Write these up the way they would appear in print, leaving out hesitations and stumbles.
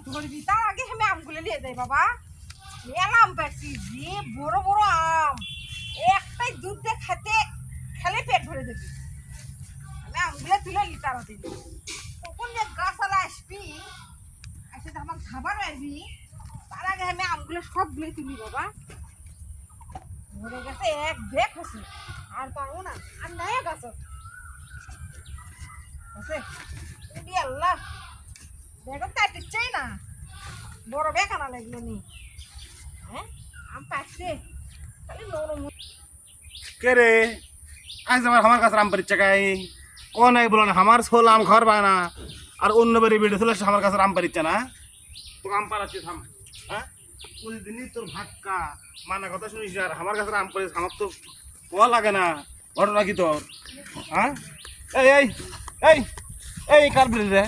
ধরবি তার আগে আমি আমগুলো নিয়ে যাই বাবা। মেলা আম পাচ্ছি, যে বড় বড় আম, একটাই দুধ দিয়ে খেলে পেট ভরে দেবি। আমি আমগুলো তুলে নি তাড়াতাড়ি, তখন যে গাছালা আসবি, এসে আমার খাবার আসবি, তার আগে আমি আমগুলো সবগুলো তুলি বাবা। ধরে গেছে এক ব্যাগ হচ্ছে, আর পারবো না, আর নাই গাছ আছে। আল্লাহ ব্যাগ কাটতে চাই না, বড় ব্যাগ আনা লাগলো নি। হ্যাঁ আম পাচ্ছে খালি নরম। কে রে আজ আমার কাছে আম পারিচ্ছে কাই কোন এই বলো না আমার ছোল আম ঘর পায় না আর অন্য বাড়ি বেড়ে চলে আসছে আমার কাছে আম পারিচ্ছে না। তো আম পাড়াচ্ছি থাম। হ্যাঁ প্রতিদিনই তোর ভাক্কা মানা কথা শুনিস আর আমার কাছে আম পারিস, আমার তো কোয়া লাগে না। ঘটনা কি তোর? হ্যাঁ এই এই এই এই কার বেড়ে রে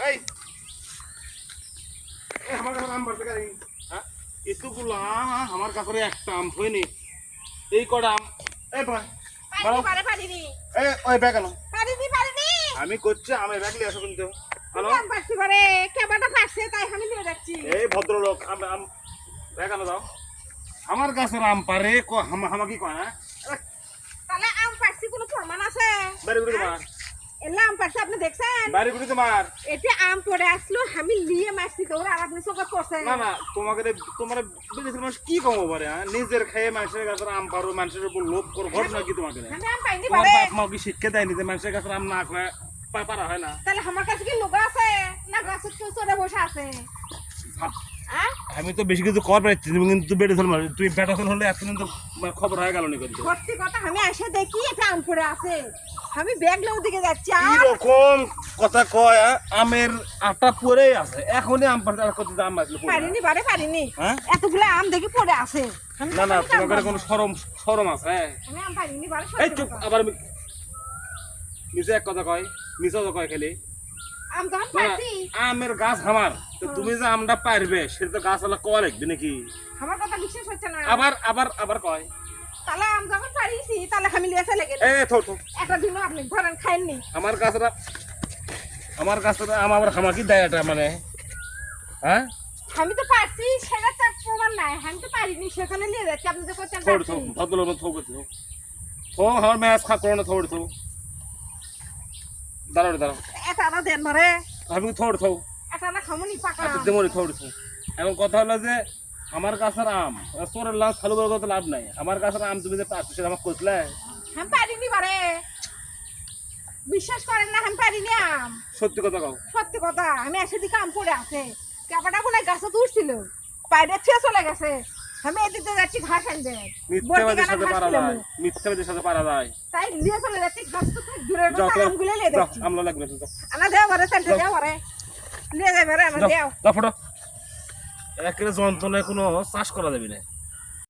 এই আমার কাছে আম পারছে কাই? হ্যাঁ এতগুলো আমার কাছে একটা আম হয়নি, এই কটা আম। এই ভাই ওই ব্যাগ আনো, আমি করছি আমি ব্যাগ নিয়ে আসো কিন্তু। এই ভদ্রলোক ব্যাগ আনো দাও। আমার কাছে আম পারে কি কয় না তাহলে আম পারছি কোনো প্রমাণ আছে? বাড়ি গুড়ি তোমার, এলা আম পারছি আপনি দেখছেন? বাড়ি গুড়ি তোমার। এটা আম পড়ে আসলো, আমি নিয়ে মারছি তো, আর আপনি চোখে পড়ছে না না তোমাকে তোমার বিদেশের মানুষ কি কমো পারে? নিজের খেয়ে মানুষের কাছে আম পারো, মানুষের উপর লোভ করো, ঘটনা কি তোমাকে? আমি আম পাইনি তোমার পারে। বাপ মা কি শিক্ষা দেয়নি যে মানুষের কাছে আম না খায় পারা হয় না? তাহলে আমার কাছে কি লোক আছে না গাছে চড়ে বসে আছে? আমি তো বেশি কিছু কর পাইছি, তুমি কিন্তু বেড়ে ধর তুই বেটা ধর হলে এতদিন তো খবর হয়ে গেল নি। সত্যি কথা, আমি এসে দেখি এটা আম পড়ে আছে, আমি ব্যাগ লেও দিকে যাচ্ছি। কি রকম কথা কয়? আমের আটা পড়ে আছে, এখনই আম পারতে আর কত আম আসলে পারিনি বারে পারিনি, হ্যাঁ এতগুলো আম দেখি পড়ে আছে। না না তোমার কোনো শরম আছে? আমি আম পারিনি বারে। এই চুপ, আবার মিছে এক কথা কয়, মিছে কথা কয় খালি। আম তো পারছি, আমের গাছ আমার, তো তুমি যে আমটা পারবে সেটা তো গাছ আলা কয় লাগবে নাকি? আমার কথা বিশ্বাস হচ্ছে না। আবার আবার আবার কয় তাহলে আম যখন পারিছি তাহলে আমি লিয়ে চলে গেলাম। এই থো থো, একটা দিনও আপনি ধরেন খাইননি। আমার কাছে আম আবার হামাকি দেয় এটা মানে? হ্যাঁ আমি তো পারছি সেটা তার প্রমাণ নাই, আমি তো পারিনি সেখানে নিয়ে যাচ্ছি। আপনি তো করছেন থোড় থো ভদ্রলোক থো করছো থো, আমার ম্যাচ খা করো না, থোড় থো দাঁড়াও দাঁড়াও, এটা না দেন মারে, আমি থোড় থো এটা না খামুনি পাকা দেমনি থোড় থো। এখন কথা হলো যে আমার কাছের আম তোর লাভ চালু করার কথা লাভ নাই। আমার কাছের আম তুমি যে পাচ্ছ সেটা আমাকে কইছিলে। আমি পারিনি বারে, বিশ্বাস করেন না আমি পারিনি আম। সত্যি কথা কও। সত্যি কথা, আমি এসে দিকে আম পড়ে আছে, কাপাটা কোন গাছে তুলছিল, পাইরে ছুঁয়ে চলে গেছে। আমি এদিকে যাচ্ছি ঘাস আনতে, মিথ্যাবাদীর সাথে পারা যায়, মিথ্যাবাদীর সাথে পারা যায়। তাই নিয়ে চলে যাচ্ছি ঘাস তো দূরের কথা, আমগুলো নিয়ে যাচ্ছি। আমলা লাগবে তো আনা দেও বারে, সেন্টে দেও বারে, নিয়ে যাবে রে, আনা দেও। দাও ফটো। একেবারে যন্ত্রণায় কোনো চাষ করা যাবে না।